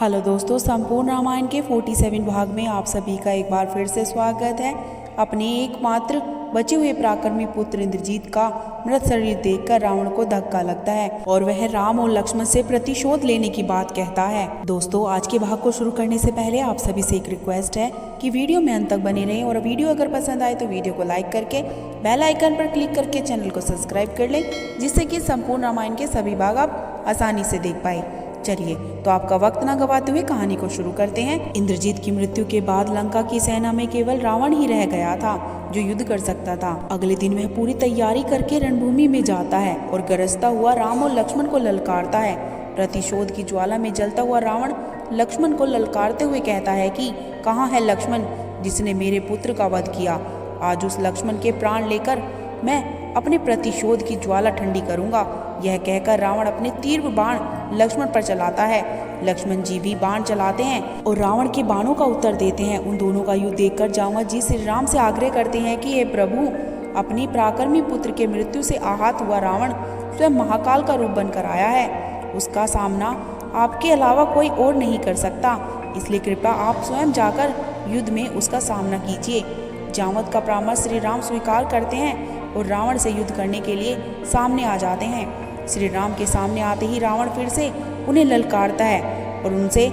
Hello दोस्तों, संपूर्ण रामायण के 47 भाग में आप सभी का एक बार फिर से स्वागत है। अपने एकमात्र बचे हुए पराक्रमी पुत्र इंद्रजीत का मृत शरीर देखकर रावण को धक्का लगता है और वह राम और लक्ष्मण से प्रतिशोध लेने की बात कहता है। दोस्तों, आज के भाग को शुरू करने से पहले आप सभी से एक रिक्वेस्ट है कि वीडियो में अंत तक बने रहें और वीडियो अगर पसंद आए तो वीडियो को लाइक करके बेल आइकन पर क्लिक करके चैनल को सब्सक्राइब कर लें, जिससे कि संपूर्ण रामायण के सभी भाग आप आसानी से देख पाए। चलिए तो आपका वक्त न गवाते हुए कहानी को शुरू करते हैं। इंद्रजीत की मृत्यु के बाद लंका की सेना में केवल रावण ही रह गया था जो युद्ध कर सकता था। अगले दिन वह पूरी तैयारी करके रणभूमि में जाता है और गरजता हुआ राम और लक्ष्मण को ललकारता है। प्रतिशोध की ज्वाला में जलता हुआ रावण लक्ष्मण को ललकारते हुए कहता है कि कहाँ है लक्ष्मण जिसने मेरे पुत्र का वध किया। आज उस लक्ष्मण के प्राण लेकर मैं अपने प्रतिशोध की ज्वाला ठंडी करूंगा। यह कहकर रावण अपने तीव्र बाण लक्ष्मण पर चलाता है। लक्ष्मण जी भी बाण चलाते हैं और रावण के बाणों का उत्तर देते हैं। उन दोनों का युद्ध देखकर जामवंत जी श्री राम से आग्रह करते हैं कि हे प्रभु, अपने पराक्रमी पुत्र के मृत्यु से आहत हुआ रावण स्वयं महाकाल का रूप बनकर आया है। उसका सामना आपके अलावा कोई और नहीं कर सकता, इसलिए कृपया आप स्वयं जाकर युद्ध में उसका सामना कीजिए। जामवंत का परामर्श श्री राम स्वीकार करते हैं और रावण से युद्ध करने के लिए सामने आ जाते हैं। श्री राम के सामने आते ही रावण फिर से उन्हें ललकारता है और उनसे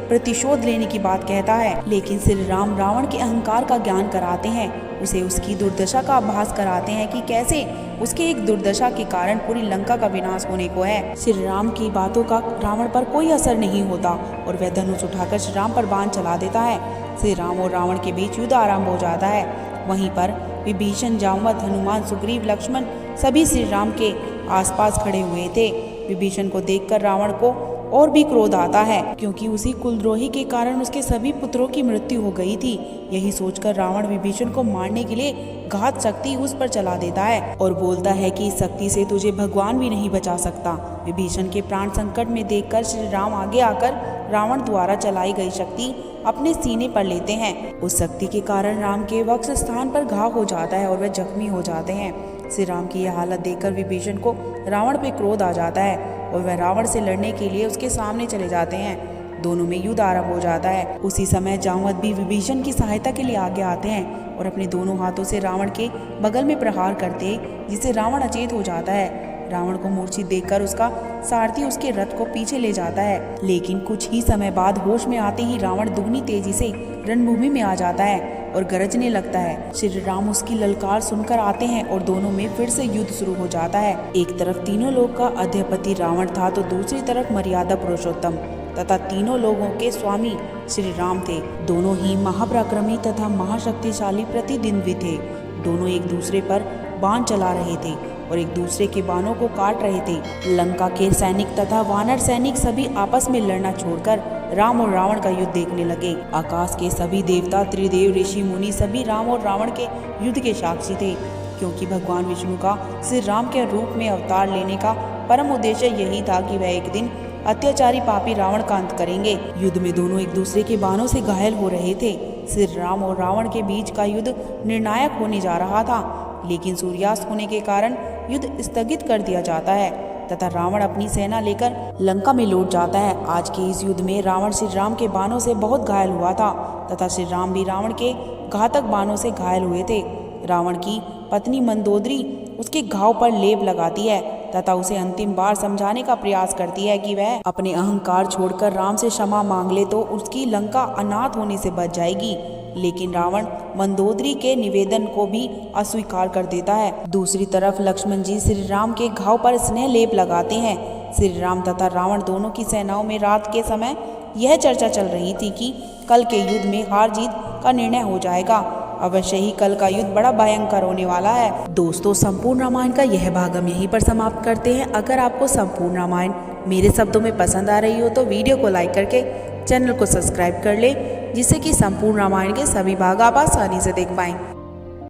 प्रतिशोध लेने की बात कहता है, लेकिन श्री राम रावण के अहंकार का ज्ञान कराते हैं। उसे उसकी दुर्दशा का आभास कराते हैं कि कैसे उसके एक दुर्दशा के कारण पूरी लंका का विनाश होने को है। श्री राम की बातों का रावण पर कोई असर नहीं होता और वह धनुष उठाकर श्री राम पर बाण चला देता है। श्री राम और रावण के बीच युद्ध आरंभ हो जाता है। वहीं पर विभीषण, जामवंत, हनुमान, सुग्रीव, लक्ष्मण सभी श्री राम के आसपास खड़े हुए थे। विभीषण को देखकर रावण को और भी क्रोध आता है, क्योंकि उसी कुलद्रोही के कारण उसके सभी पुत्रों की मृत्यु हो गई थी। यही सोचकर रावण विभीषण को मारने के लिए घात शक्ति उस पर चला देता है और बोलता है कि इस शक्ति से तुझे भगवान भी नहीं बचा सकता। विभीषण के प्राण संकट में देखकर श्री राम आगे आकर रावण द्वारा चलाई गई शक्ति अपने सीने पर लेते हैं। उस शक्ति के कारण राम के वक्ष स्थान पर घाव हो जाता है और वह जख्मी हो जाते हैं। श्री राम की यह हालत देखकर विभीषण को रावण पे क्रोध आ जाता है और वह रावण से लड़ने के लिए उसके सामने चले जाते हैं। दोनों में युद्ध आरंभ हो जाता है। उसी समय जामवंत भी विभीषण की सहायता के लिए आगे आते हैं और अपने दोनों हाथों से रावण के बगल में प्रहार करते, जिससे रावण अचेत हो जाता है। रावण को मूर्छित देखकर उसका सारथी उसके रथ को पीछे ले जाता है, लेकिन कुछ ही समय बाद होश में आते ही रावण दुगनी तेजी से रणभूमि में आ जाता है और गरजने लगता है। श्री राम उसकी ललकार सुनकर आते हैं और दोनों में फिर से युद्ध शुरू हो जाता है। एक तरफ तीनों लोग का अधिपति रावण था तो दूसरी तरफ मर्यादा पुरुषोत्तम तथा तीनों लोगों के स्वामी श्री राम थे। दोनों ही महापराक्रमी तथा महाशक्तिशाली प्रतिद्वंद्वी थे। दोनों एक दूसरे पर बाण चला रहे थे और एक दूसरे के बाणों को काट रहे थे। लंका के सैनिक तथा वानर सैनिक सभी आपस में लड़ना छोड़कर राम और रावण का युद्ध देखने लगे। आकाश के सभी देवता, त्रिदेव, ऋषि, मुनि सभी राम और रावण के युद्ध के साक्षी थे, क्योंकि भगवान विष्णु का श्री राम के रूप में अवतार लेने का परम उद्देश्य यही था कि वह एक दिन अत्याचारी पापी रावण का अंत करेंगे। युद्ध में दोनों एक दूसरे के बाणों से घायल हो रहे थे। श्री राम और रावण के बीच का युद्ध निर्णायक होने जा रहा था, लेकिन सूर्यास्त होने के कारण युद्ध स्थगित कर दिया जाता है तथा रावण अपनी सेना लेकर लंका में लौट जाता है। आज के इस युद्ध में रावण श्री राम के बाणों से बहुत घायल हुआ था तथा श्री राम भी रावण के घातक बाणों से घायल हुए थे। रावण की पत्नी मंदोदरी उसके घाव पर लेप लगाती है तथा उसे अंतिम बार समझाने का प्रयास करती है कि वह अपने अहंकार छोड़कर राम से क्षमा मांग ले तो उसकी लंका अनाथ होने से बच जाएगी, लेकिन रावण मंदोदरी के निवेदन को भी अस्वीकार कर देता है। दूसरी तरफ लक्ष्मण जी श्री राम के घाव पर स्नेह लेप लगाते हैं। श्री राम तथा रावण दोनों की सेनाओं में रात के समय यह चर्चा चल रही थी कि कल के युद्ध में हार जीत का निर्णय हो जाएगा। अवश्य ही कल का युद्ध बड़ा भयंकर होने वाला है। दोस्तों, संपूर्ण रामायण का यह भाग हम यहीं पर समाप्त करते हैं। अगर आपको संपूर्ण रामायण मेरे शब्दों में पसंद आ रही हो तो वीडियो को लाइक करके चैनल को सब्सक्राइब कर ले, जिससे कि संपूर्ण रामायण के सभी भाग आप आसानी से देख पाएं।